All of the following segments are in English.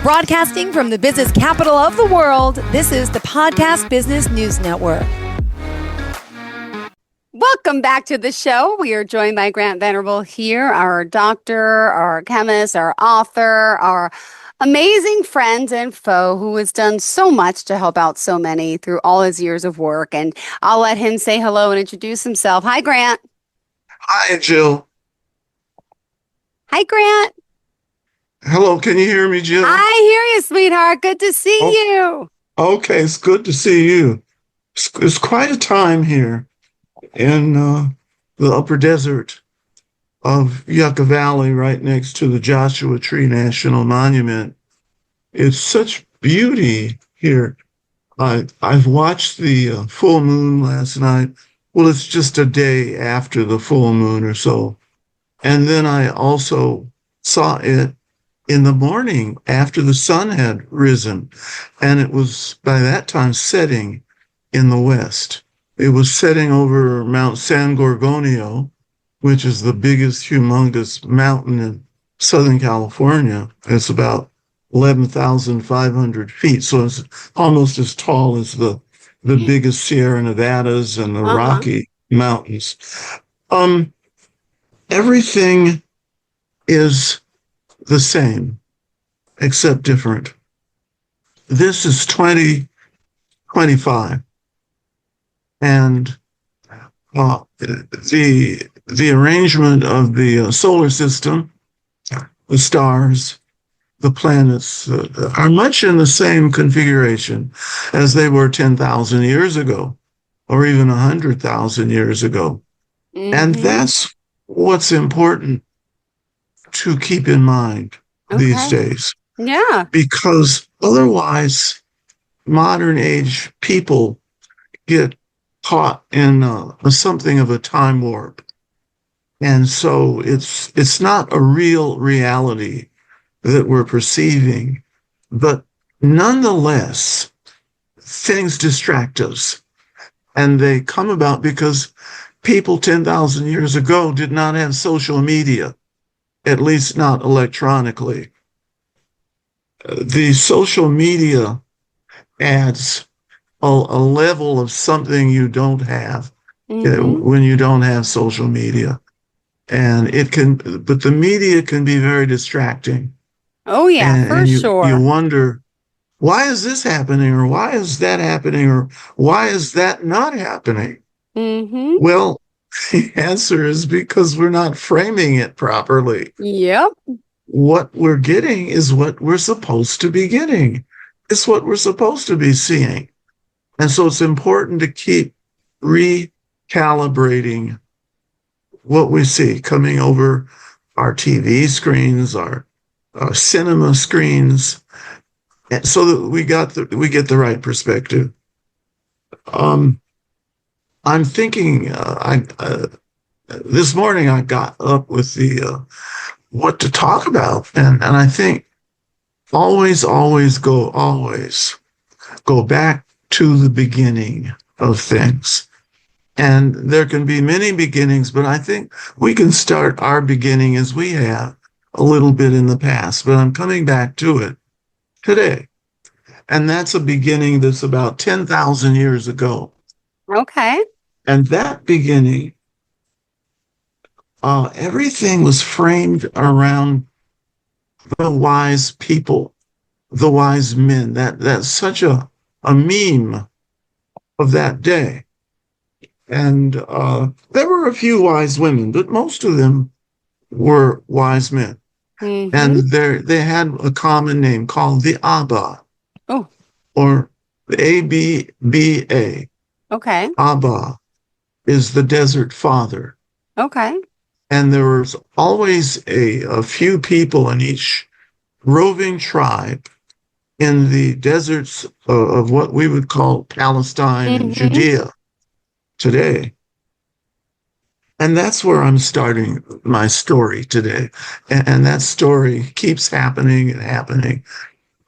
Broadcasting from the business capital of the world, this is the Podcast Business News Network. Welcome back to the show. We are joined by Grant Venerable here, our doctor, our chemist, our author, our amazing friend and foe who has done so much to help out so many through all his years of work. And I'll let him say hello and introduce himself. Hi, Grant. Hi, Jill. Hi, Grant. Hello, can you hear me, Jill? I hear you, sweetheart. Good to see you. Okay, it's good to see you. It's quite a time here in the upper desert of Yucca Valley, right next to the Joshua Tree National Monument. It's such beauty here. I've watched the full moon last night. Well, it's just a day after the full moon or so. And then I also saw it in the morning after the sun had risen. And it was by that time setting in the west. It was setting over Mount San Gorgonio, which is the biggest, humongous mountain in Southern California. It's about 11,500 feet. So it's almost as tall as the biggest Sierra Nevadas and the Rocky Mountains. Everything is the same, except different. This is 2025. And the arrangement of the solar system, the stars, the planets are much in the same configuration as they were 10,000 years ago, or even 100,000 years ago. Mm-hmm. And that's what's important to keep in mind these days. Yeah. Because otherwise, modern age people get caught in something of a time warp. And so it's not a real reality that we're perceiving, but nonetheless, things distract us. And they come about because people 10,000 years ago did not have social media, at least not electronically. The social media adds a level of something you don't have when you don't have social media. And but the media can be very distracting. Oh, yeah, for sure. You wonder, why is this happening? Or why is that happening? Or why is that not happening? Mm-hmm. Well, the answer is because we're not framing it properly. Yep. What we're getting is what we're supposed to be getting. It's what we're supposed to be seeing. And so it's important to keep recalibrating what we see coming over our TV screens, our cinema screens, so that we get the right perspective. I'm thinking. This morning I got up with the what to talk about, and I think always go back to the beginning of things. And there can be many beginnings, but I think we can start our beginning as we have a little bit in the past, but I'm coming back to it today. And that's a beginning that's about 10,000 years ago. Okay. And that beginning, everything was framed around the wise people, the wise men. That's such a meme of that day. And there were a few wise women, but most of them were wise men. Mm-hmm. And they had a common name called the Abba. Oh. Or the ABBA. Okay. Abba is the desert father. Okay. And there was always a few people in each roving tribe in the deserts of what we would call Palestine and Judea today. And that's where I'm starting my story today. And that story keeps happening and happening.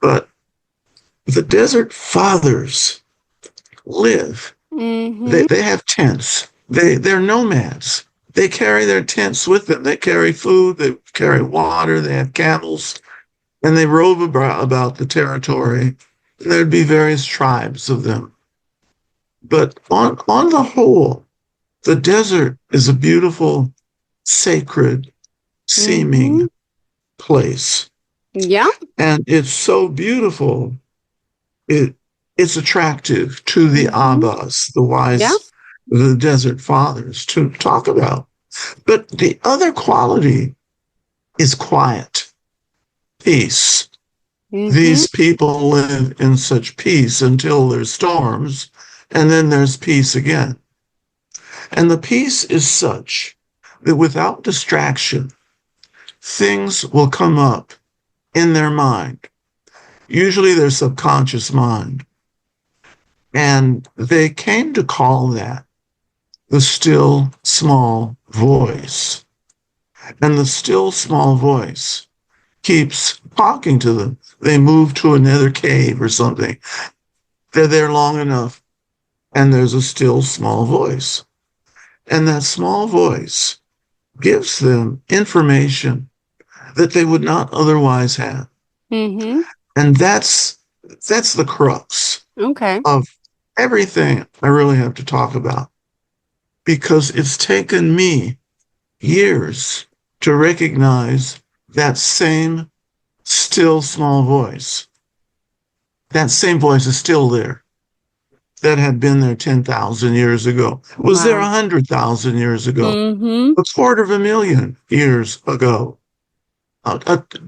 But the desert fathers live. Mm-hmm. They have tents. They're nomads. They carry their tents with them. They carry food. They carry water. They have camels. and they rove about the territory. There'd be various tribes of them. But on the whole, the desert is a beautiful, sacred, seeming place. Yeah. And it's so beautiful, it's attractive to the Abbas, the wise, the desert fathers, to talk about. But the other quality is quiet, peace. These people live in such peace until there's storms, and then there's peace again. And the peace is such that without distraction, things will come up in their mind, usually their subconscious mind. And they came to call that the still small voice. And the still small voice keeps talking to them. They move to another cave or something. They're there long enough, and there's a still small voice. And that small voice gives them information that they would not otherwise have. And that's the crux of everything I really have to talk about, because it's taken me years to recognize that same still small voice. That same voice is still there. That had been there 10,000 years ago. Was there 100,000 years ago? A 250,000 years ago?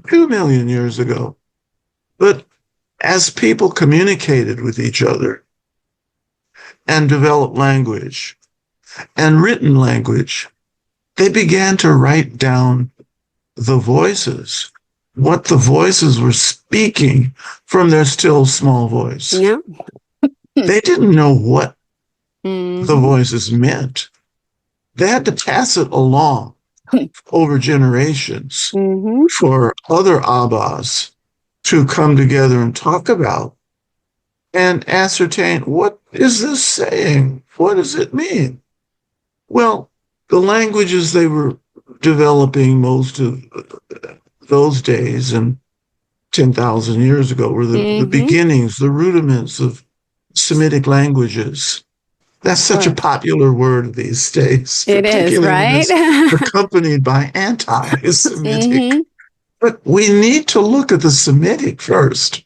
2 million years ago? But as people communicated with each other and developed language and written language, they began to write down the voices, what the voices were speaking from their still small voice. Yeah. They didn't know what the voices meant. They had to pass it along over generations for other Abbas to come together and talk about and ascertain, what is this saying? What does it mean? Well, the languages they were developing most of those days and 10,000 years ago were the beginnings, the rudiments of Semitic languages. That's such a popular word these days. It is, right? Accompanied by anti-Semitic. But we need to look at the Semitic first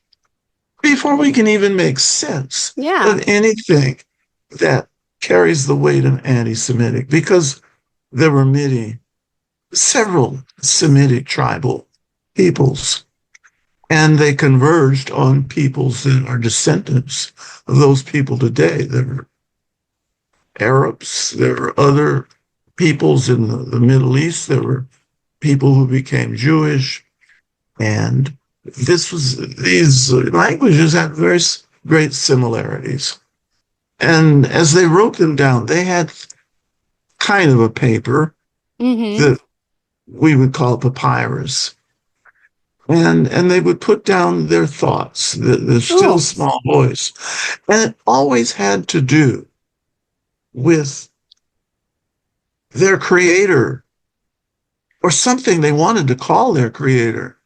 before we can even make sense of anything that carries the weight of anti-Semitic, because there were several Semitic tribal peoples, and they converged on peoples that are descendants of those people today. There were Arabs, there were other peoples in the Middle East, there were people who became Jewish, and these languages had very great similarities. And as they wrote them down, they had kind of a paper that we would call papyrus. And they would put down their thoughts, the still small voice. And it always had to do with their creator, or something they wanted to call their creator.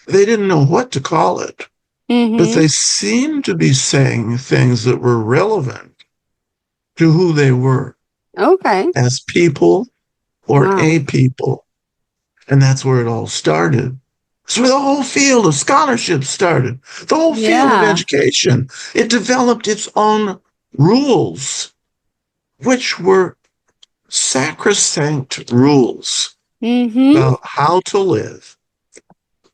They didn't know what to call it, but they seemed to be saying things that were relevant to who they were as people or a people. And that's where it all started. It's where the whole field of scholarship started, the whole field of education. It developed its own rules, which were sacrosanct rules about how to live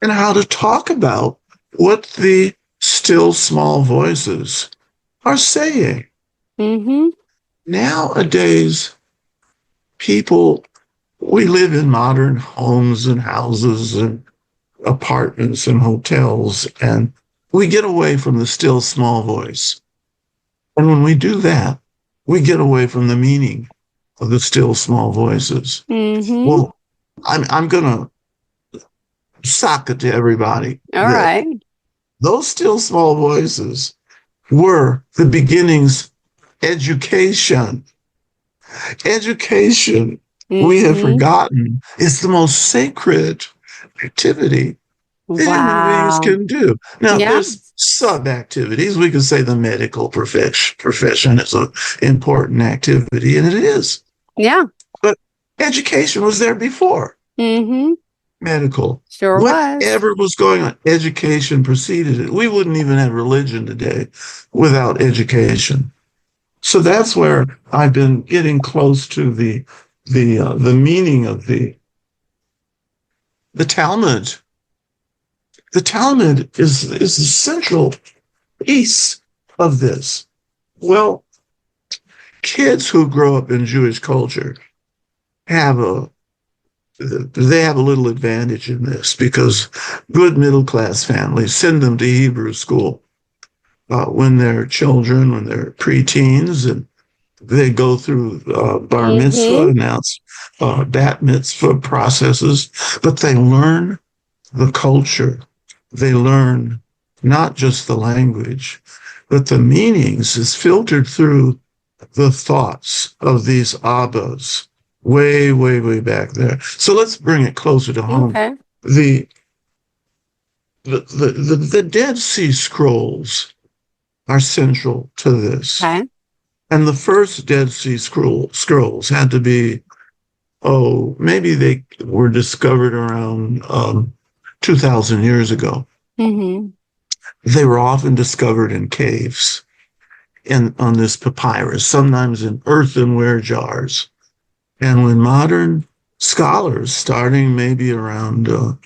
and how to talk about what the still small voices are saying. Nowadays, we live in modern homes and houses and apartments and hotels, and we get away from the still small voice. And when we do that, we get away from the meaning of the still small voices. Well, I'm going to sock it to everybody. All right. Those still small voices were the beginnings. Education, we have forgotten, is the most sacred activity human beings Wow. can do. Now, Yeah. there's sub-activities. We could say the medical profession is an important activity, and it is. Yeah. But education was there before Mm-hmm. medical. Sure was. Whatever was going on, education preceded it. We wouldn't even have religion today without education. So that's where I've been getting close to the meaning of the Talmud. The Talmud is the central piece of this. Well, kids who grow up in Jewish culture have a little advantage in this because good middle class families send them to Hebrew school when they're children, when they're preteens, and they go through bar mitzvah and now it's bat mitzvah processes, but they learn the culture. They learn not just the language, but the meanings is filtered through the thoughts of these abbas way, way, way back there. So let's bring it closer to home. Okay. The Dead Sea Scrolls are central to this. Okay. And the first Dead Sea Scrolls had to be, maybe they were discovered around 2,000 years ago. Mm-hmm. They were often discovered in caves on this papyrus, sometimes in earthenware jars. And when modern scholars, starting maybe around AD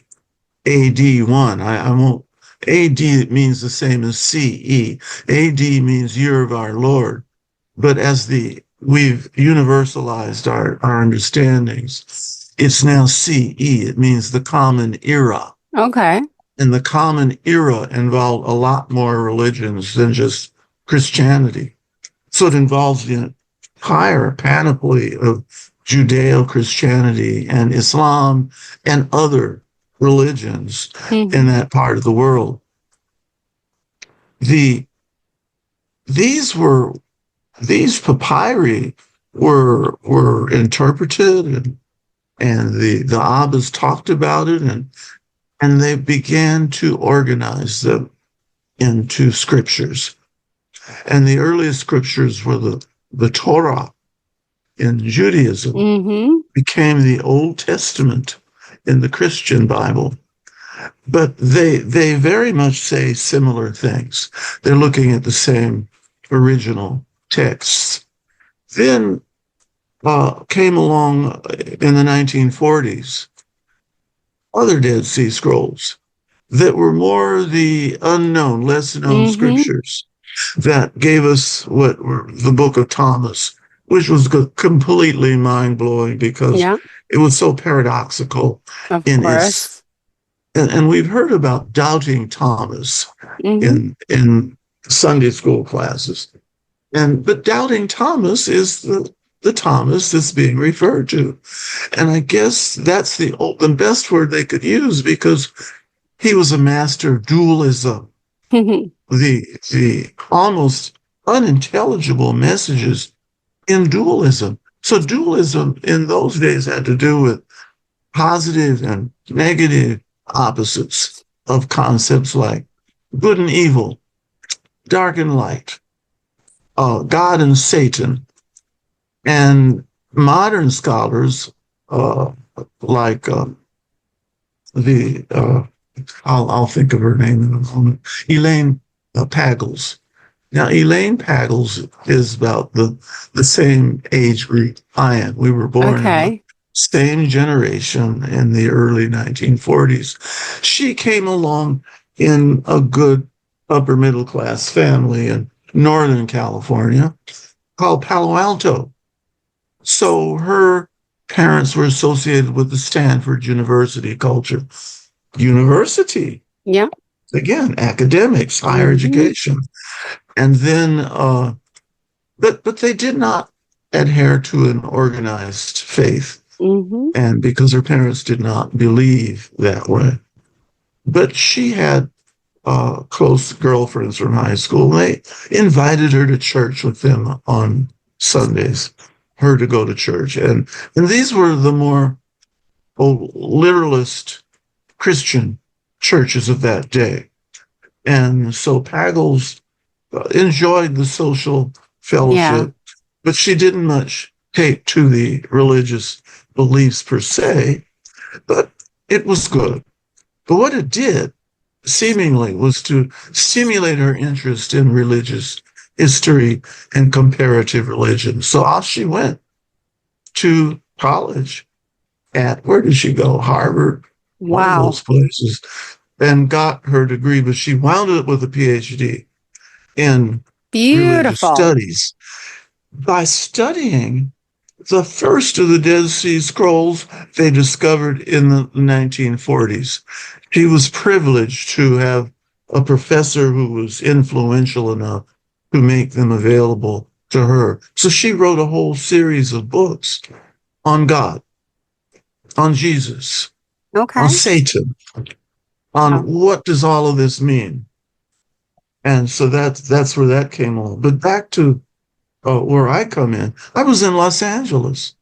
1, I won't, AD means the same as CE. AD means year of our Lord. But as we've universalized our understandings, it's now CE. It means the common era. Okay. And the common era involved a lot more religions than just Christianity. So it involves the entire panoply of Judeo-Christianity and Islam and other religions in that part of the world. These papyri were interpreted and the Abbas talked about it and they began to organize them into scriptures. And the earliest scriptures were the Torah in Judaism, became the Old Testament in the Christian Bible. But they very much say similar things. They're looking at the same original texts. Then came along in the 1940s other Dead Sea Scrolls that were more the unknown, less known scriptures that gave us what were the Book of Thomas, which was completely mind-blowing because it was so paradoxical in its. And we've heard about doubting Thomas in Sunday school classes. But doubting Thomas is the Thomas that's being referred to. And I guess that's the best word they could use because he was a master of dualism. The almost unintelligible messages in dualism. So dualism in those days had to do with positive and negative opposites of concepts like good and evil, dark and light, God and Satan. And modern scholars like I'll think of her name in a moment, Elaine Pagels. Now, Elaine Pagels is about the same age group I am. We were born in the same generation in the early 1940s. She came along in a good upper middle class family in Northern California called Palo Alto. So her parents were associated with the Stanford University culture. University. Yeah. Again, academics, higher education. And then, but they did not adhere to an organized faith. And because her parents did not believe that way. But she had close girlfriends from high school. They invited her to church with them on Sundays, her to go to church. And these were the more literalist Christian churches of that day. And so Paggles enjoyed the social fellowship, but she didn't much take to the religious beliefs per se, but it was good. But what it did, seemingly, was to stimulate her interest in religious history and comparative religion. So off she went to college at, where did she go? Harvard, one of those places, and got her degree, but she wound up with a PhD in religious studies by studying the first of the Dead Sea Scrolls they discovered in the 1940s. She was privileged to have a professor who was influential enough to make them available to her. So she wrote a whole series of books on God, on Jesus, on Satan, on what does all of this mean. And so that's where that came on. But back to where I come in, I was in Los Angeles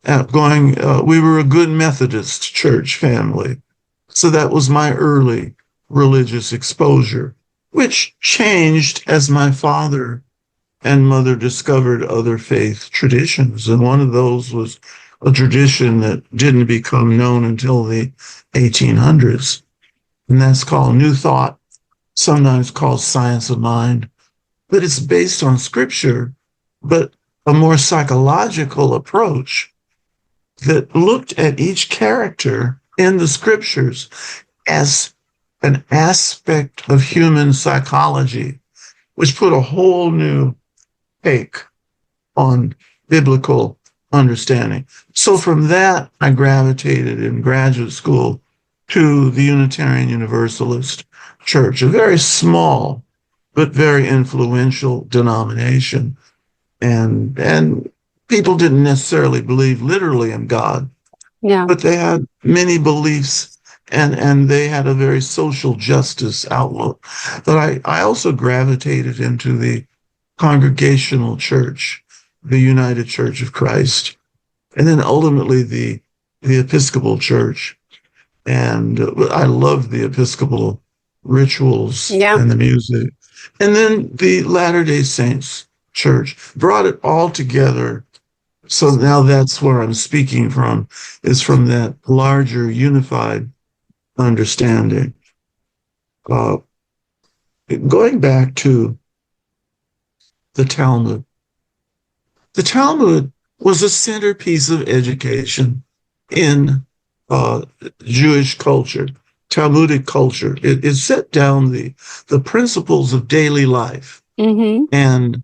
we were a good Methodist church family. So that was my early religious exposure, which changed as my father and mother discovered other faith traditions. And one of those was a tradition that didn't become known until the 1800s. And that's called New Thought, sometimes called Science of Mind. But it's based on scripture, but a more psychological approach that looked at each character in the scriptures as an aspect of human psychology, which put a whole new take on biblical understanding. So from that, I gravitated in graduate school to the Unitarian Universalist Church, a very small but very influential denomination. And people didn't necessarily believe literally in God, but they had many beliefs, and they had a very social justice outlook. But I also gravitated into the Congregational Church, the United Church of Christ, and then ultimately the Episcopal Church. And I loved the Episcopal rituals and the music. And then the Latter-day Saints Church brought it all together. So now that's where I'm speaking from, is from that larger unified understanding. Going back to the Talmud. The Talmud was a centerpiece of education in Jewish culture, Talmudic culture. It set down the principles of daily life. And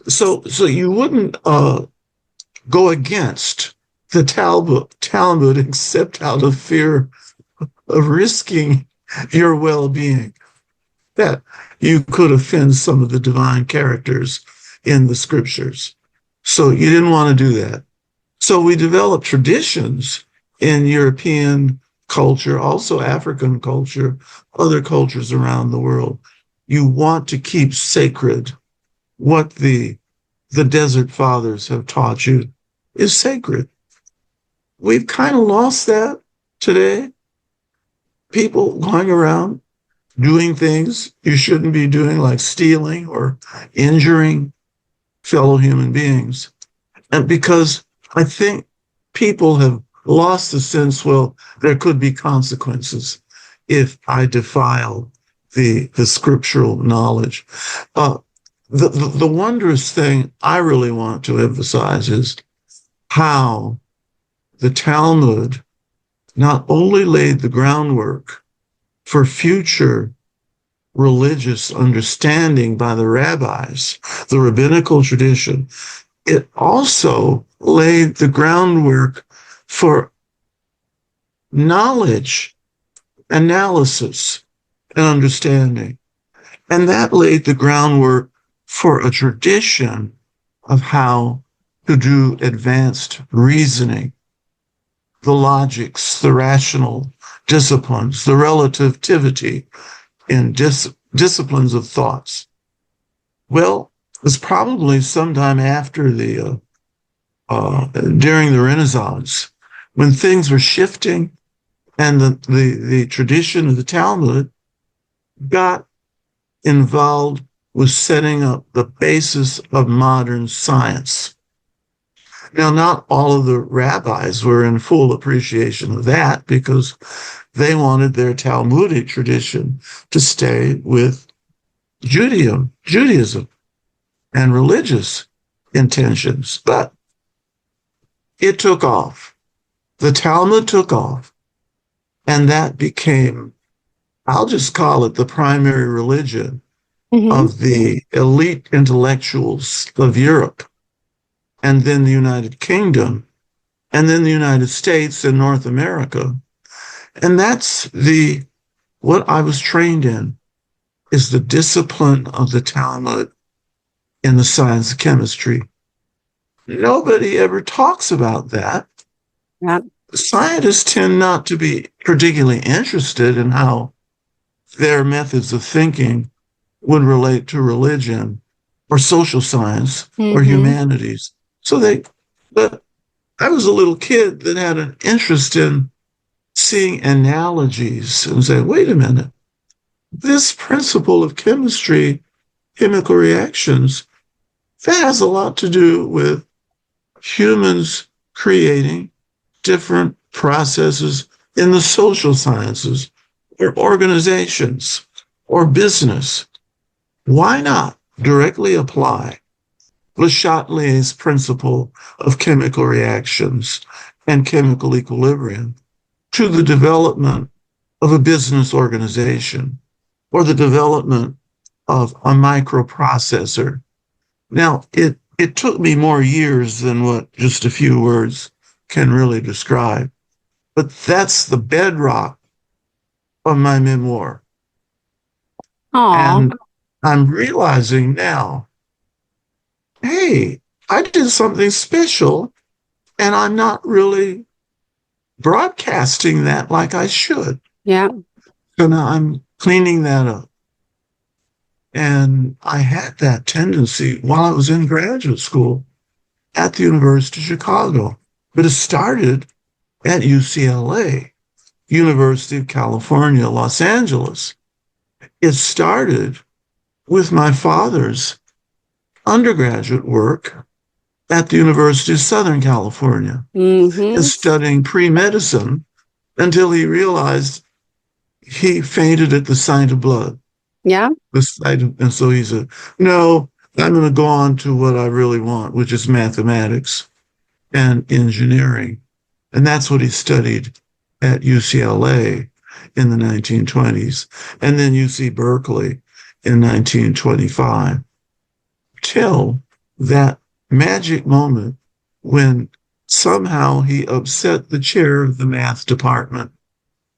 so you wouldn't go against the Talmud except out of fear of risking your well-being, that you could offend some of the divine characters in the scriptures. So you didn't want to do that. So we developed traditions in European culture, also African culture, other cultures around the world. You want to keep sacred what the Desert Fathers have taught you is sacred. We've kind of lost that today. People going around doing things you shouldn't be doing, like stealing or injuring fellow human beings. And because I think people have lost the sense, well, there could be consequences if I defile the scriptural knowledge. The wondrous thing I really want to emphasize is how the Talmud not only laid the groundwork for future religious understanding by the rabbis, the rabbinical tradition, it also laid the groundwork for knowledge, analysis, and understanding. And that laid the groundwork for a tradition of how to do advanced reasoning, the logics, the rational disciplines, the relativity in disciplines of thoughts. Well, it's probably sometime after during the Renaissance, when things were shifting and the tradition of the Talmud got involved with setting up the basis of modern science. Now, not all of the rabbis were in full appreciation of that because they wanted their Talmudic tradition to stay with Judaism and religious intentions. But it took off. The Talmud took off, and that became, I'll just call it the primary religion of the elite intellectuals of Europe, and then the United Kingdom, and then the United States and North America. And that's what I was trained in, is the discipline of the Talmud in the science of chemistry. Nobody ever talks about that. Yeah. Scientists tend not to be particularly interested in how their methods of thinking would relate to religion or social science or humanities. But I was a little kid that had an interest in seeing analogies and say, wait a minute, this principle of chemistry, chemical reactions, that has a lot to do with humans creating different processes in the social sciences or organizations or business. Why not directly apply Le Chatelier's principle of chemical reactions and chemical equilibrium to the development of a business organization or the development of a microprocessor? Now, it took me more years than what just a few words can really describe, but that's the bedrock of my memoir. Aww. And I'm realizing now, hey, I did something special, and I'm not really broadcasting that like I should. Yeah. So now I'm cleaning that up. And I had that tendency while I was in graduate school at the University of Chicago. But it started at UCLA, University of California, Los Angeles. It started with my father's undergraduate work at the University of Southern California, and studying pre-medicine until he realized he fainted at the sight of blood. Yeah. And so he said, no, I'm going to go on to what I really want, which is mathematics and engineering. And that's what he studied at UCLA in the 1920s, and then UC Berkeley in 1925, till that magic moment when somehow he upset the chair of the math department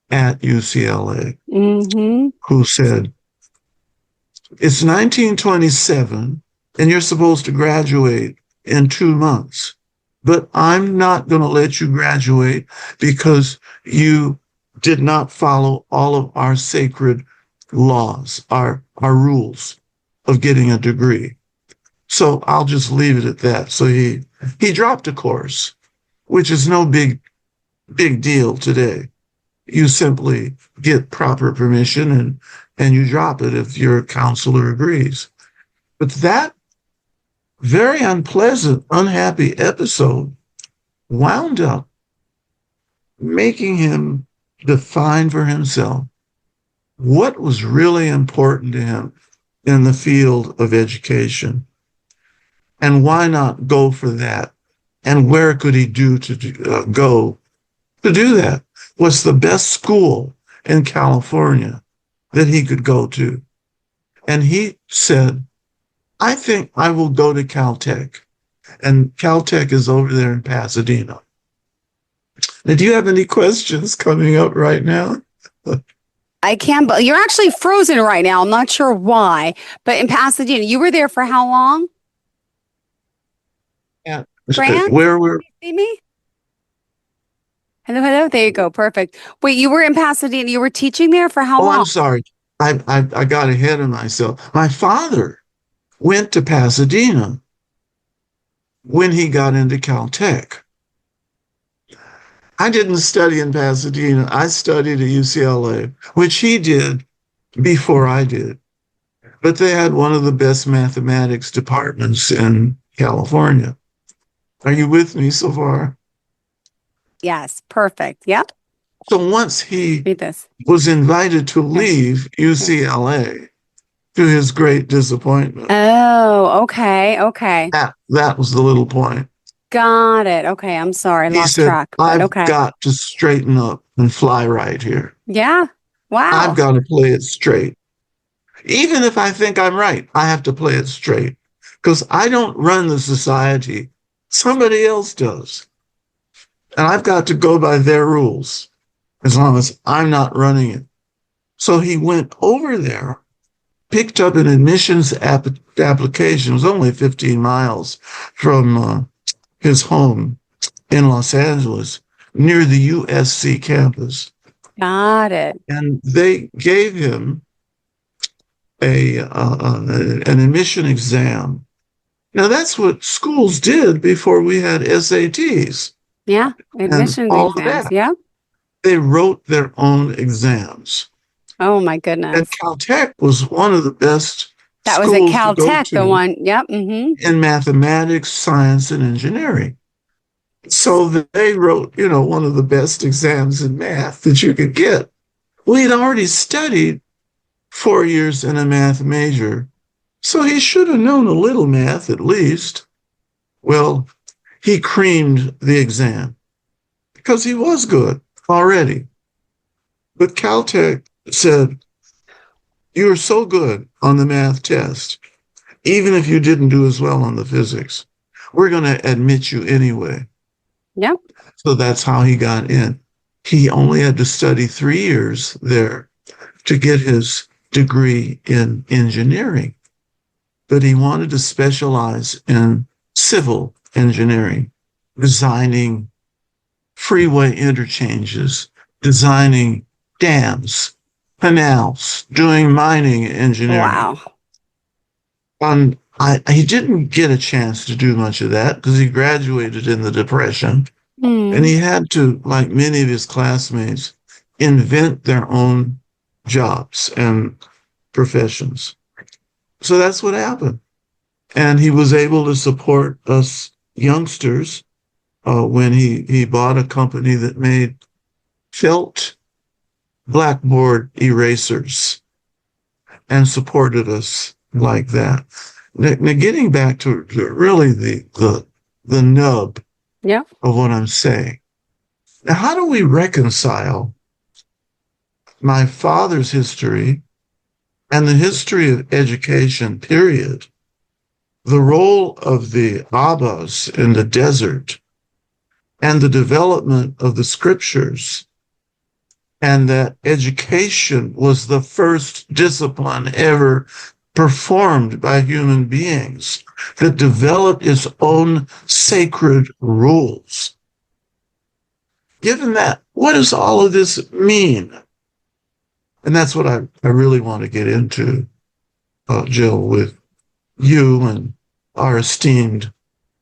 at UCLA, who said, it's 1927, and you're supposed to graduate in 2 months, but I'm not going to let you graduate because you did not follow all of our sacred laws, our rules of getting a degree. So I'll just leave it at that. So he dropped a course, which is no big deal today. You simply get proper permission and you drop it if your counselor agrees. But that very unpleasant, unhappy episode wound up making him define for himself what was really important to him in the field of education. And why not go for that? And where could he go to do that? What's the best school in California that he could go to? And he said, I think I will go to Caltech. And Caltech is over there in Pasadena. Now, do you have any questions coming up right now? I can, but you're actually frozen right now. I'm not sure why, but in Pasadena, you were there for how long? Yeah. Grant? Where were Can you see me? Hello. There you go. Perfect. Wait, you were in Pasadena. You were teaching there for how long? I'm sorry. I got ahead of myself. My father went to Pasadena when he got into Caltech. I didn't study in Pasadena. I studied at UCLA, which he did before I did. But they had one of the best mathematics departments in California. Are you with me so far? Yes, perfect. Yep. So once he Read this. was invited to leave UCLA, to his great disappointment, Oh, okay. that was the little point. Got it. Okay, I'm sorry, He lost said, track. But I've okay. got to straighten up and fly right here. Yeah. Wow. I've got to play it straight. Even if I think I'm right, I have to play it straight because I don't run the society. Somebody else does. And I've got to go by their rules as long as I'm not running it. So he went over there, picked up an admissions application. It was only 15 miles from his home in Los Angeles, near the USC campus. Got it. And they gave him an admission exam. Now, that's what schools did before we had SATs. Yeah, admissions all of exams. that. Yeah. They wrote their own exams. Oh my And goodness. Caltech was one of the best That was at schools to go Caltech, the to one. Yep. Mm-hmm. in mathematics, science, and engineering. So they wrote, one of the best exams in math that you could get. We had already studied 4 years in a math major, so he should have known a little math at least. Well, he creamed the exam because he was good already. But Caltech said, you're so good on the math test, even if you didn't do as well on the physics, we're going to admit you anyway. Yep. So that's how he got in. He only had to study 3 years there to get his degree in engineering. But he wanted to specialize in civil engineering, designing freeway interchanges, designing dams, canals, doing mining engineering. Wow. And he didn't get a chance to do much of that because he graduated in the Depression. And he had to, like many of his classmates, invent their own jobs and professions. So that's what happened. And he was able to support us youngsters when he bought a company that made felt blackboard erasers and supported us like that. Now getting back to really the nub Yep. of what I'm saying. Now, how do we reconcile my father's history and the history of education, period, the role of the Abbas in the desert, and the development of the scriptures, and that education was the first discipline ever performed by human beings that developed its own sacred rules? Given that, what does all of this mean? And that's what I really want to get into, Jill, with you and our esteemed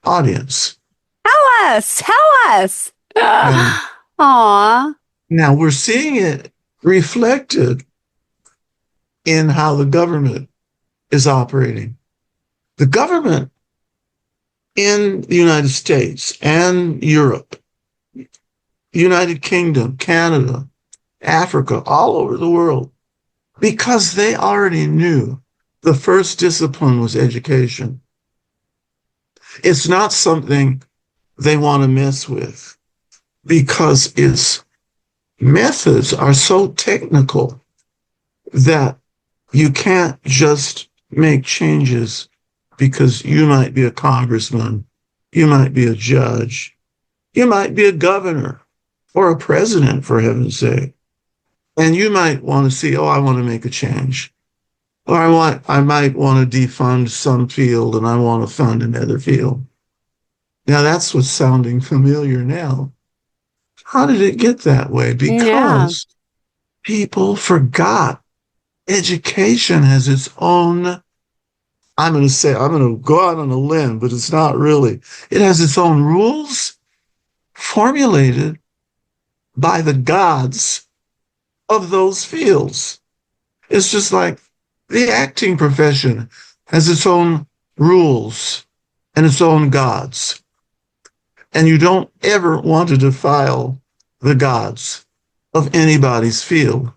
audience. Tell us. Aw. Now, we're seeing it reflected in how the government is operating. The government in the United States and Europe, United Kingdom, Canada, Africa, all over the world, because they already knew the first discipline was education. It's not something they want to mess with because its methods are so technical that you can't just make changes because you might be a congressman, you might be a judge, you might be a governor or a president, for heaven's sake. And you might want to see, I want to make a change. Or I might want to defund some field and I want to fund another field. Now that's what's sounding familiar now. How did it get that way? Because people forgot education has its own, I'm going to go out on a limb, but it's not really. It has its own rules formulated by the gods of those fields. It's just like the acting profession has its own rules and its own gods. And you don't ever want to defile the gods of anybody's field,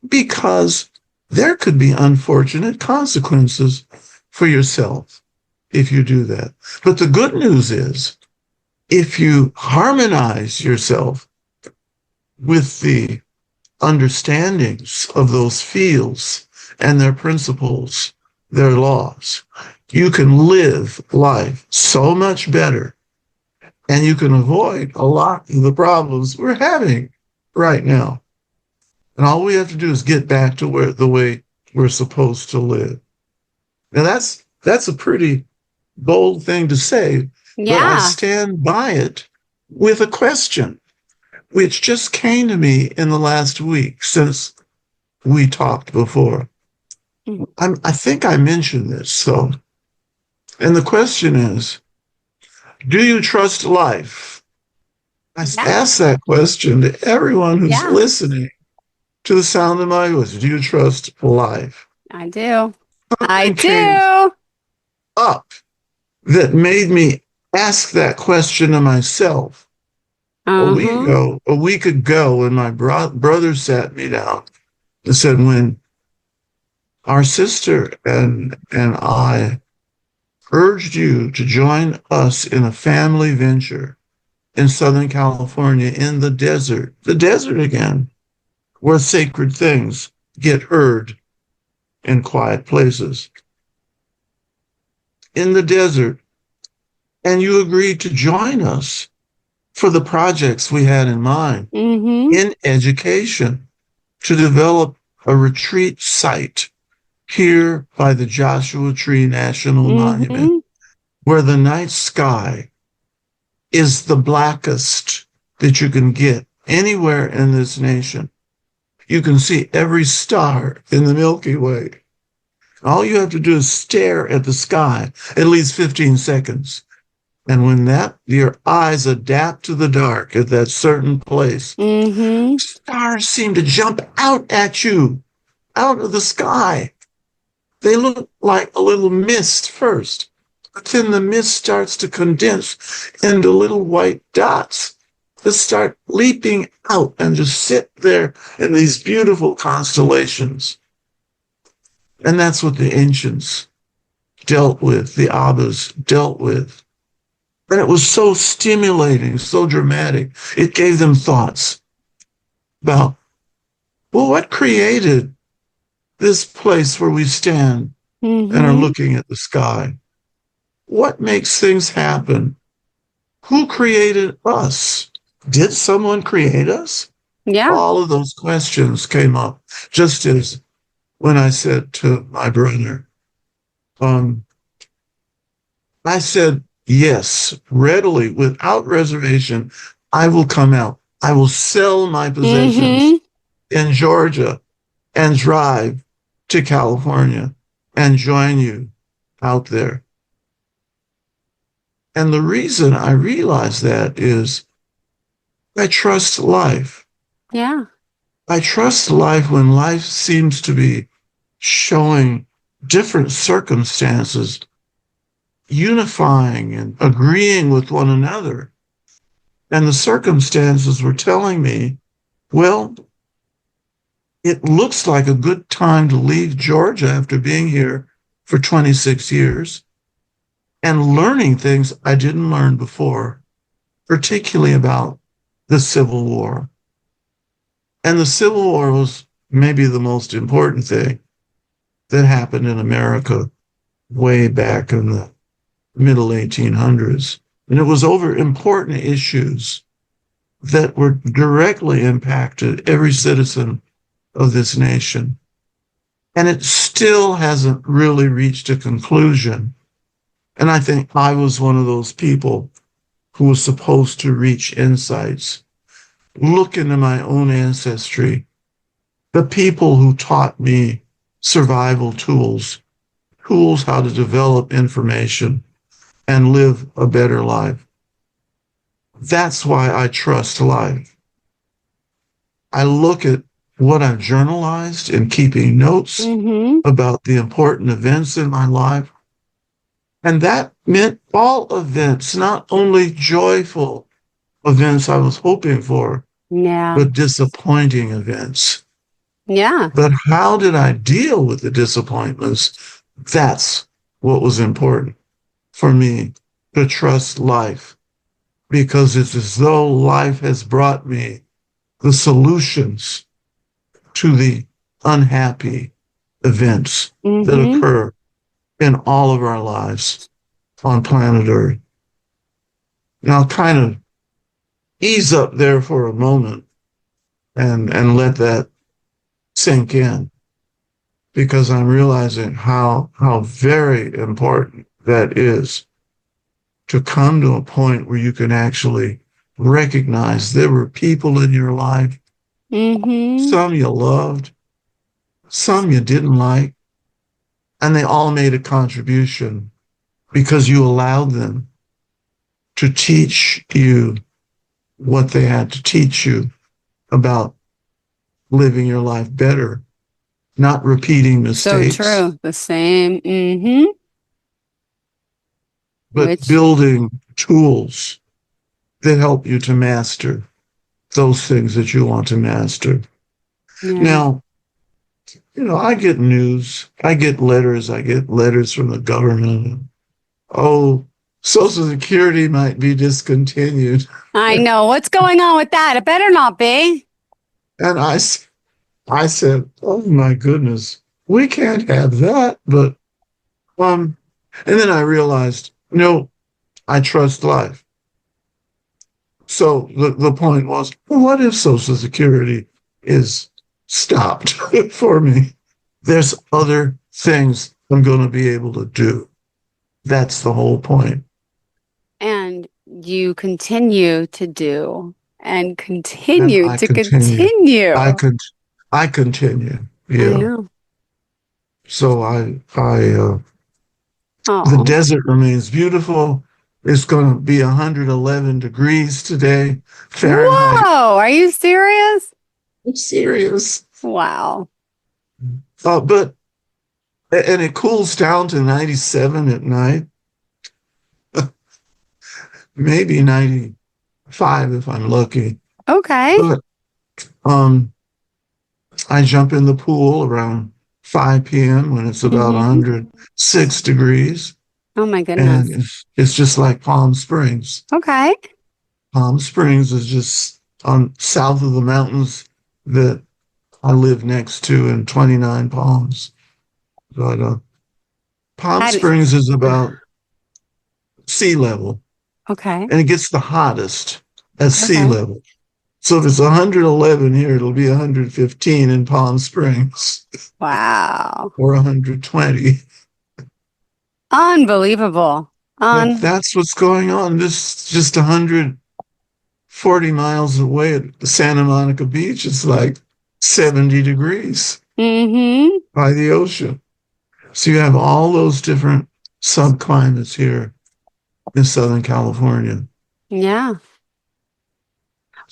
because there could be unfortunate consequences for yourself if you do that. But the good news is, if you harmonize yourself with the understandings of those fields and their principles, their laws, you can live life so much better, and you can avoid a lot of the problems we're having right now. And all we have to do is get back to the way we're supposed to live. Now that's a pretty bold thing to say, but I stand by it with a question, which just came to me in the last week since we talked before. I think I mentioned this, so. And the question is, do you trust life? I ask that question to everyone who's listening to the sound of my voice. Do you trust life? I do. I do. Up that made me ask that question to myself a week ago, when my brother sat me down and said, when our sister and I urged you to join us in a family venture in Southern California, in the desert again, where sacred things get heard in quiet places. In the desert, and you agreed to join us for the projects we had in mind in education, to develop a retreat site here by the Joshua Tree National Monument, where the night sky is the blackest that you can get anywhere in this nation. You can see every star in the Milky Way. All you have to do is stare at the sky at least 15 seconds. And when your eyes adapt to the dark at that certain place, stars seem to jump out at you, out of the sky. They look like a little mist first, but then the mist starts to condense into little white dots that start leaping out and just sit there in these beautiful constellations. And that's what the ancients dealt with, the Abbas dealt with. And it was so stimulating, so dramatic. It gave them thoughts about, well, what created this place where we stand and are looking at the sky? What makes things happen? Who created us? Did someone create us? Yeah. All of those questions came up, just as when I said to my brother, I said, yes, readily, without reservation, I will come out. I will sell my possessions in Georgia and drive to California and join you out there. And the reason I realize that is I trust life. Yeah. I trust life when life seems to be showing different circumstances, unifying and agreeing with one another. And the circumstances were telling me, well, it looks like a good time to leave Georgia after being here for 26 years and learning things I didn't learn before, particularly about the Civil War. And the Civil War was maybe the most important thing that happened in America way back in the middle 1800s. And it was over important issues that were directly impacted every citizen of this nation. And it still hasn't really reached a conclusion. And I think I was one of those people who was supposed to reach insights, look into my own ancestry, the people who taught me survival tools how to develop information and live a better life. That's why I trust life. I look at what I've journalized and keeping notes about the important events in my life. And that meant all events, not only joyful events I was hoping for, but disappointing events. Yeah. But how did I deal with the disappointments? That's what was important for me, to trust life, because it's as though life has brought me the solutions to the unhappy events that occur in all of our lives on planet Earth. Now, kind of ease up there for a moment and let that sink in, because I'm realizing how very important that is, to come to a point where you can actually recognize there were people in your life, some you loved, some you didn't like, and they all made a contribution because you allowed them to teach you what they had to teach you about living your life better, not repeating mistakes. So true. The same. But building tools that help you to master those things that you want to master. Yeah. Now, I get news, I get letters from the government. Oh, Social Security might be discontinued. I know. What's going on with that? It better not be. And I said, oh my goodness, we can't have that. But, and then I realized, no, I trust life. So the point was, well, what if Social Security is stopped for me? There's other things I'm going to be able to do. That's the whole point. And you continue to do and continue I to continue. continue. I continue. Yeah. I know. So the Oh. desert remains beautiful. It's going to be 111 degrees today, Fahrenheit. Whoa, are you serious? I'm serious. Wow. And it cools down to 97 at night. Maybe 95 if I'm lucky. Okay. But I jump in the pool around 5 p.m. when it's about 106 degrees. Oh my goodness. And it's just like Palm Springs. Okay. Palm Springs is just on south of the mountains that I live next to in 29 Palms. But Palm Springs is about sea level. Okay. And it gets the hottest at sea level. So if it's 111 here, it'll be 115 in Palm Springs. Wow. Or 120. Unbelievable. But that's what's going on. This just 140 miles away at Santa Monica Beach. It's like 70 degrees by the ocean. So you have all those different subclimates here in Southern California. Yeah.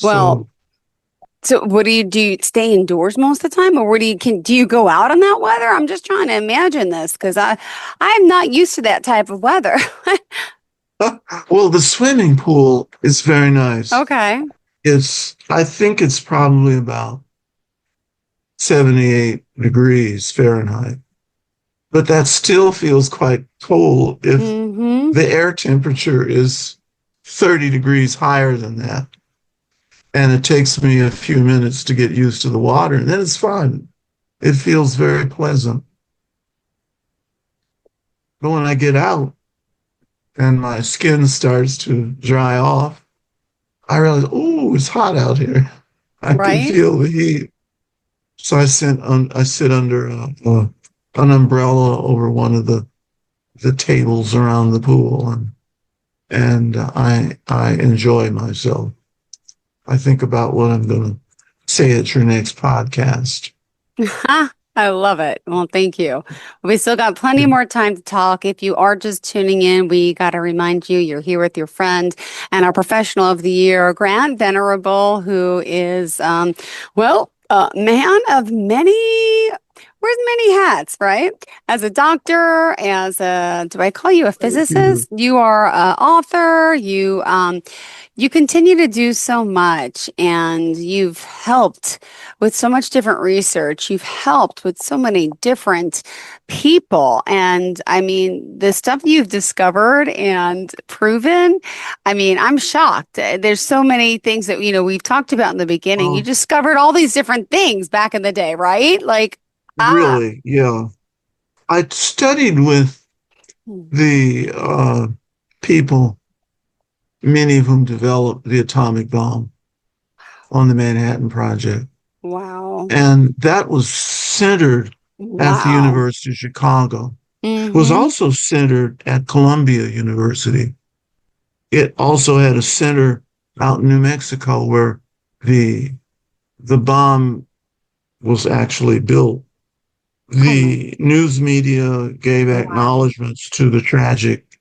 Well, so what do? Do you stay indoors most of the time, or do you go out in that weather? I'm just trying to imagine this because I'm not used to that type of weather. Well, the swimming pool is very nice. Okay. I think it's probably about 78 degrees Fahrenheit. But that still feels quite cold if the air temperature is 30 degrees higher than that. And it takes me a few minutes to get used to the water, and then it's fun. It feels very pleasant. But when I get out and my skin starts to dry off, I realize, oh, it's hot out here. I can feel the heat. So I sit under an umbrella over one of the tables around the pool, and I enjoy myself. I think about what I'm going to say at your next podcast. I love it. Well, thank you. We still got plenty more time to talk. If you are just tuning in, we got to remind you you're here with your friend and our professional of the year, Grant Venerable, who is, man of many. Wears many hats, right? As a doctor, do I call you a Thank you. physicist? You are an author. You continue to do so much, and you've helped with so much different research. You've helped with so many different people. And I mean, the stuff you've discovered and proven, I mean, I'm shocked. There's so many things that, we've talked about in the beginning. You Oh, discovered all these different things back in the day, right? Like, really? Yeah. I studied with Hmm. the people, many of whom developed the atomic bomb on the Manhattan Project. Wow. And that was centered at the Wow. University of Chicago. It was Mm-hmm. also centered at Columbia University. It also had a center out in New Mexico where the the bomb was actually built. Oh my. The news media gave Wow. acknowledgments to the tragic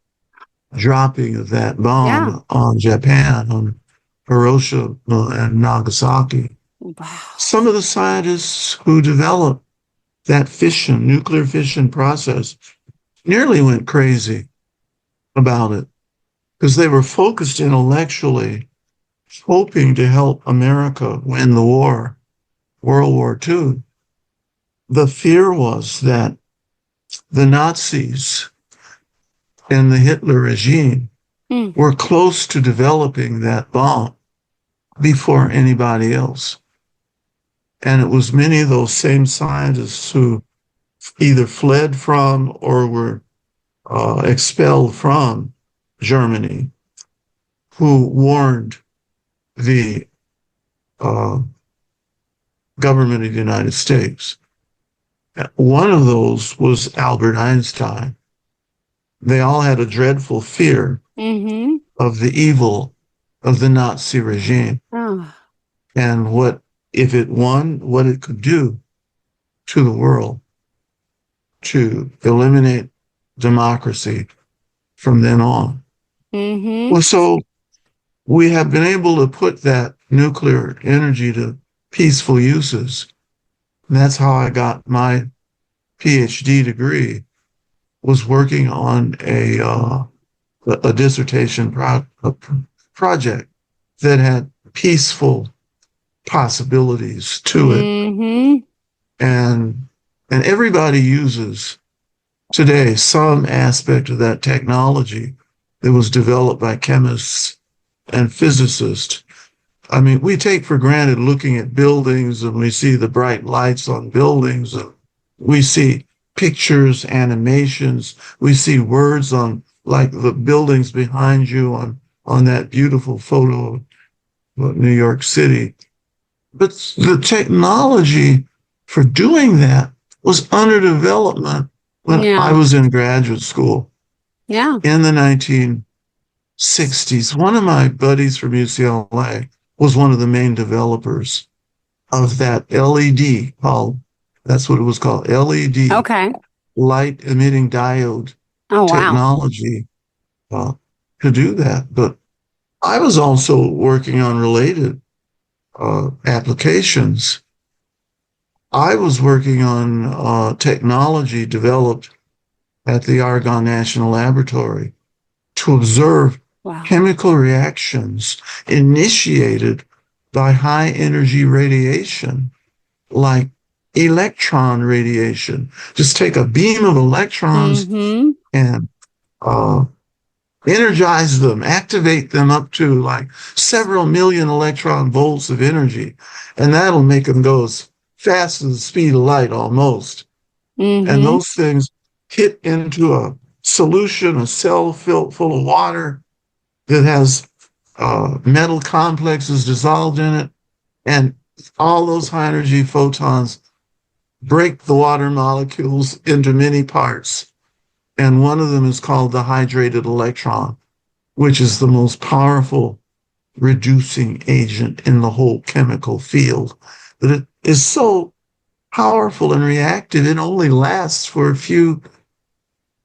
dropping of that Yeah. bomb on Japan, on Hiroshima and Nagasaki. Wow. Some of the scientists who developed that fission, nuclear fission process, nearly went crazy about it because they were focused intellectually, hoping to help America win the war, World War II. The fear was that the Nazis and the Hitler regime Mm. were close to developing that bomb before anybody else. And it was many of those same scientists who either fled from or were expelled from Germany who warned the uh, government of the United States. One of those was Albert Einstein. They all had a dreadful fear Mm-hmm. of the evil of the Nazi regime Oh. and what, if it won, what it could do to the world to eliminate democracy from then on. Mm-hmm. Well, so we have been able to put that nuclear energy to peaceful uses. And that's how I got my PhD degree, was working on a dissertation project that had peaceful possibilities to it. Mm-hmm. And everybody uses today some aspect of that technology that was developed by chemists and physicists. I mean, we take for granted looking at buildings and we see the bright lights on buildings and we see pictures, animations, we see words on like the buildings behind you on that beautiful photo of New York City. But the technology for doing that was under development when I Yeah. was in graduate school Yeah. in the 1960s. One of my buddies from UCLA was one of the main developers of that LED that's what it was called, LED, Okay. light emitting diode Oh, wow. technology uh, to do that. But I was also working on related applications. I was working on technology developed at the Argonne National Laboratory to observe Wow. chemical reactions initiated by high energy radiation, like electron radiation. Just take a beam of electrons Mm-hmm. and uh, energize them, activate them up to like several million electron volts of energy, and that'll make them go as fast as the speed of light almost. And Mm-hmm. those things hit into a solution, a cell filled full of water that has metal complexes dissolved in it, and all those high energy photons break the water molecules into many parts. And one of them is called the hydrated electron, which is the most powerful reducing agent in the whole chemical field. But it is so powerful and reactive, it only lasts for a few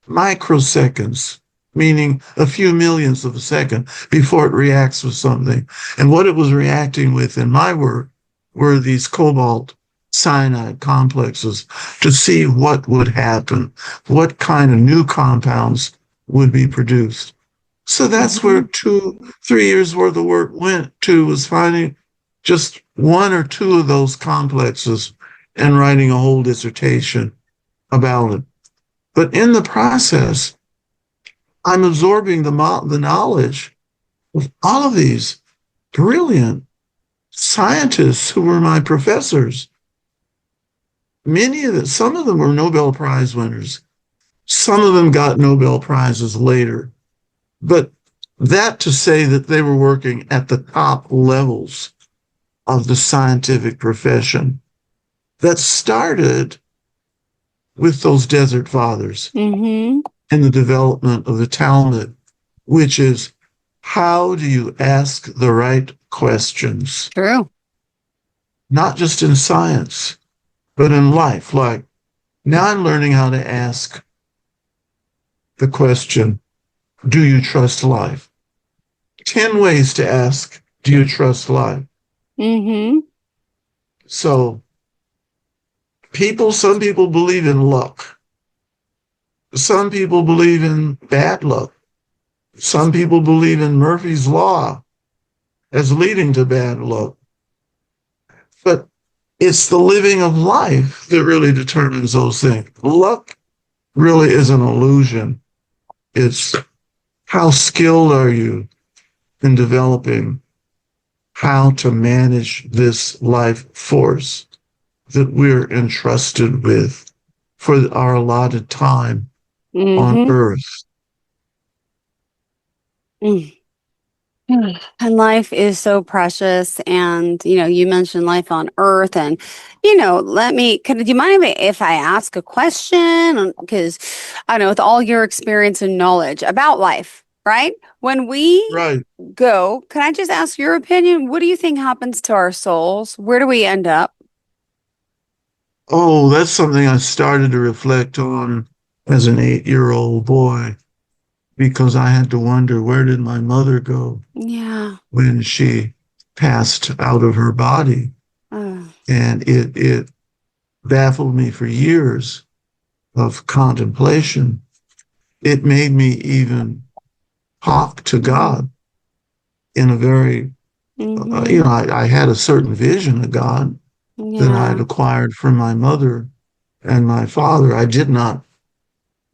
microseconds, meaning a few millionths of a second before it reacts with something. And what it was reacting with in my work were these cobalt cyanide complexes to see what would happen, what kind of new compounds would be produced. So that's where 2-3 years worth of work went to, was finding just one or two of those complexes and writing a whole dissertation about it. But in the process, I'm absorbing the knowledge of all of these brilliant scientists who were my professors. Some of them were Nobel Prize winners. Some of them got Nobel Prizes later. But that to say that they were working at the top levels of the scientific profession, that started with those desert fathers in the development of the Talmud, which is, how do you ask the right questions? True. Not just in science, but in life. Like, now I'm learning how to ask the question, do you trust life? 10 ways to ask, do you trust life? So some people believe in luck. Some people believe in bad luck. Some people believe in Murphy's Law as leading to bad luck. But it's the living of life that really determines those things. Luck really is an illusion. It's how skilled are you in developing how to manage this life force that we're entrusted with for our allotted time on Earth. And life is so precious. And, you mentioned life on Earth. And, do you mind if I ask a question? Because I know with all your experience and knowledge about life, right? When we go, can I just ask your opinion? What do you think happens to our souls? Where do we end up? Oh, that's something I started to reflect on as an 8-year-old boy, because I had to wonder, where did my mother go when she passed out of her body? And it baffled me for years of contemplation. It made me even talk to God in a very, I had a certain vision of God that I had acquired from my mother and my father. I did not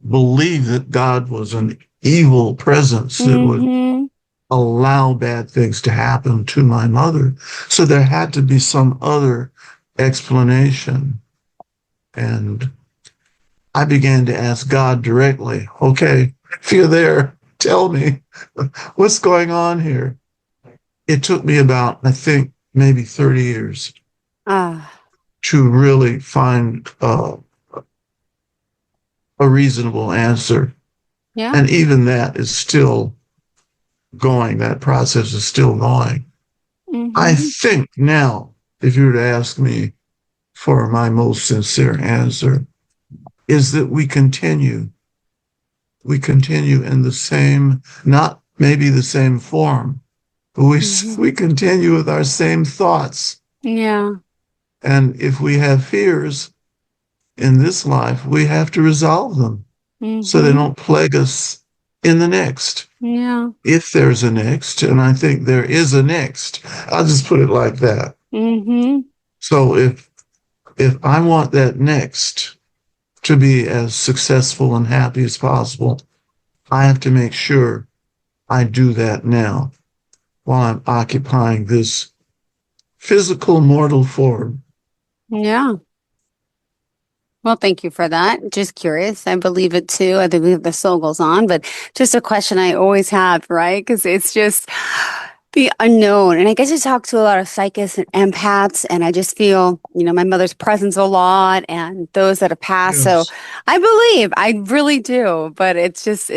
believe that God was an evil presence that would allow bad things to happen to my mother. So there had to be some other explanation. And I began to ask God directly, okay, if you're there, tell me what's going on here. It took me about, I think, maybe 30 years to really find a reasonable answer. Yeah. And even that is still going. That process is still going. I think now, if you were to ask me for my most sincere answer, is that we continue in the same, not maybe the same form, but we continue with our same thoughts. Yeah. And if we have fears in this life, we have to resolve them so they don't plague us in the next. Yeah. If there's a next, and I think there is a next, I'll just put it like that. So if I want that next to be as successful and happy as possible, I have to make sure I do that now while I'm occupying this physical mortal form. Yeah. Well, thank you for that. Just curious. I believe it too. I believe the soul goes on, but just a question I always have, right? Because it's just, The unknown. And I get to talk to a lot of psychics and empaths, and I just feel, my mother's presence a lot and those that have passed. So Yes. I really do. But it's this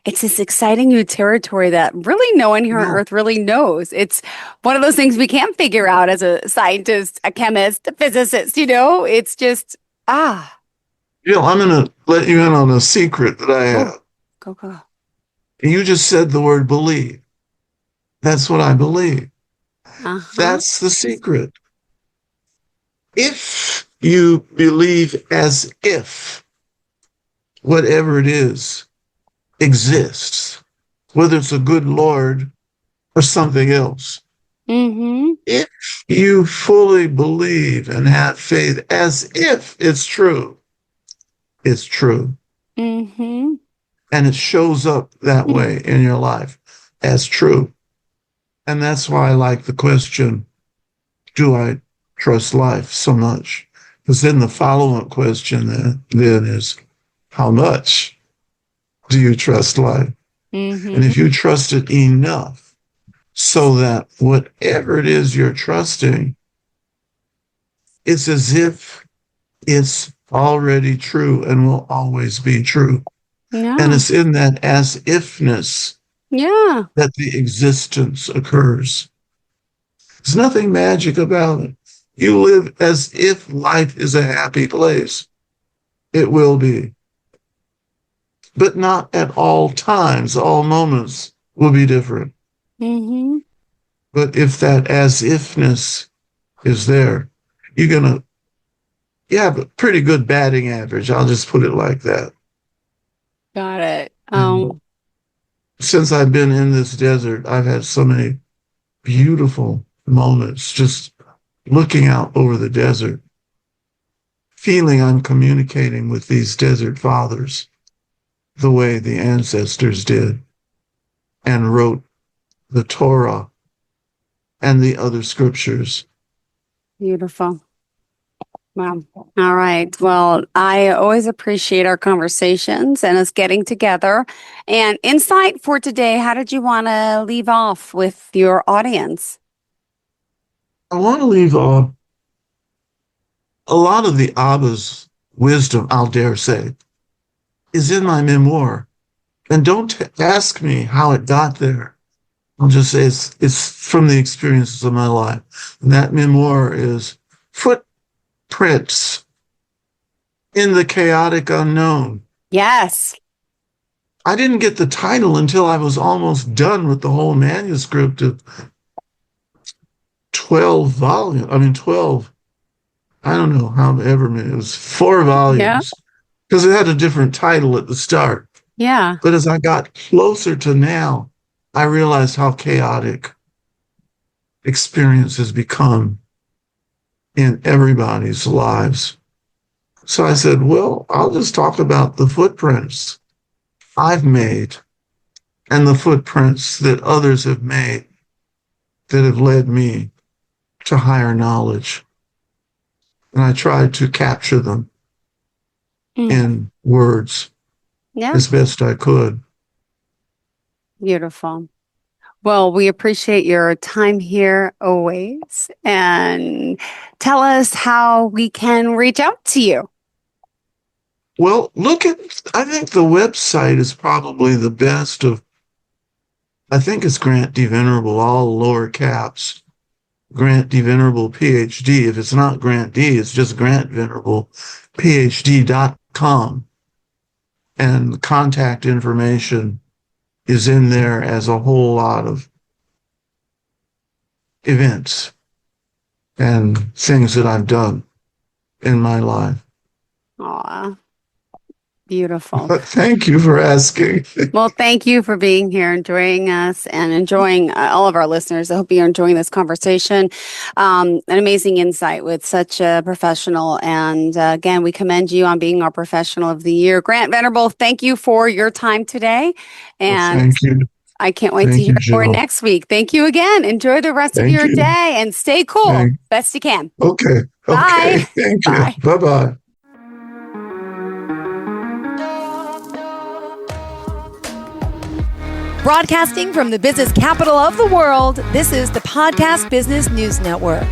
exciting new territory that really no one here on No. earth really knows. It's one of those things we can't figure out as a scientist, a chemist, a physicist, It's just, I'm going to let you in on a secret that I oh, have. go. You just said the word believe. That's what I believe. Uh-huh. That's the secret. If you believe as if whatever it is exists, whether it's a good Lord or something else, Mm-hmm. if you fully believe and have faith as if it's true, it's true. Mm-hmm. And it shows up that way in your life as true. And that's why I like the question, do I trust life so much? Because then the follow-up question then is, how much do you trust life? Mm-hmm. And if you trust it enough so that whatever it is you're trusting, it's as if it's already true and will always be true. Yeah. And it's in that as ifness Yeah. that the existence occurs. There's nothing magic about it. You live as if life is a happy place. It will be. But not at all times. All moments will be different. Mm-hmm. But if that as ifness is there, you have a pretty good batting average. I'll just put it like that. Got it. And since I've been in this desert, I've had so many beautiful moments just looking out over the desert, feeling I'm communicating with these desert fathers the way the ancestors did and wrote the Torah and the other scriptures. Beautiful. Wow. All right. Well, I always appreciate our conversations and us getting together. And insight for today, how did you want to leave off with your audience? I want to leave a lot of the Abba's wisdom, I'll dare say, is in my memoir. And don't ask me how it got there. I'll just say it's from the experiences of my life. And that memoir is Footprints in the Chaotic Unknown. Yes. I didn't get the title until I was almost done with the whole manuscript of 12 volumes. I mean, 12, I don't know, however many. It was 4 volumes. Because it had a different title at the start. Yeah. But as I got closer to now, I realized how chaotic experience has become in everybody's lives. So I said, well, I'll just talk about the footprints I've made and the footprints that others have made that have led me to higher knowledge. And I tried to capture them in words as best I could. Beautiful. Well, we appreciate your time here always. And tell us how we can reach out to you. Well, I think the website is probably the best I think it's Grant D. Venerable, all lower caps. Grant D. Venerable, PhD. If it's not Grant D, it's just Grant Venerable, PhD.com. And the contact information is in there as a whole lot of events and things that I've done in my life. Aw, beautiful. But thank you for asking. Well, thank you for being here and joining us and enjoying all of our listeners. I hope you're enjoying this conversation. An amazing insight with such a professional. And again, we commend you on being our professional of the year. Grant Venerable, thank you for your time today. And Well, thank you. I can't wait to hear more next week. Thank you again. Enjoy the rest of your day and stay cool best you can. Okay. Bye. Thank you. Bye. Bye-bye. Broadcasting from the business capital of the world, this is the Podcast Business News Network.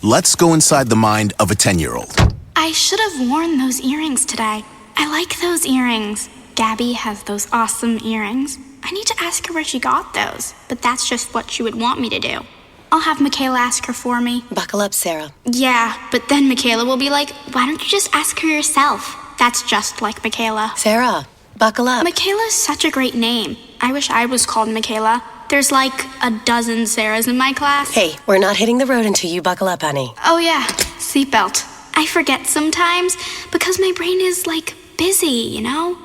Let's go inside the mind of a 10-year-old. I should have worn those earrings today. I like those earrings. Gabby has those awesome earrings. I need to ask her where she got those, but that's just what she would want me to do. I'll have Michaela ask her for me. Buckle up, Sarah. Yeah, but then Michaela will be like, why don't you just ask her yourself? That's just like Michaela. Sarah, buckle up. Michaela's such a great name. I wish I was called Michaela. There's like a dozen Sarahs in my class. Hey, we're not hitting the road until you buckle up, honey. Oh yeah, seatbelt. I forget sometimes because my brain is like busy, you know?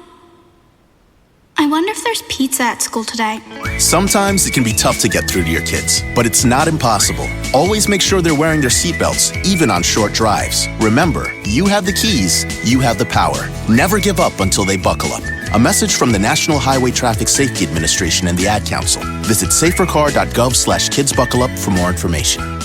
I wonder if there's pizza at school today. Sometimes it can be tough to get through to your kids, but it's not impossible. Always make sure they're wearing their seatbelts, even on short drives. Remember, you have the keys, you have the power. Never give up until they buckle up. A message from the National Highway Traffic Safety Administration and the Ad Council. Visit safercar.gov/kidsbuckleup for more information.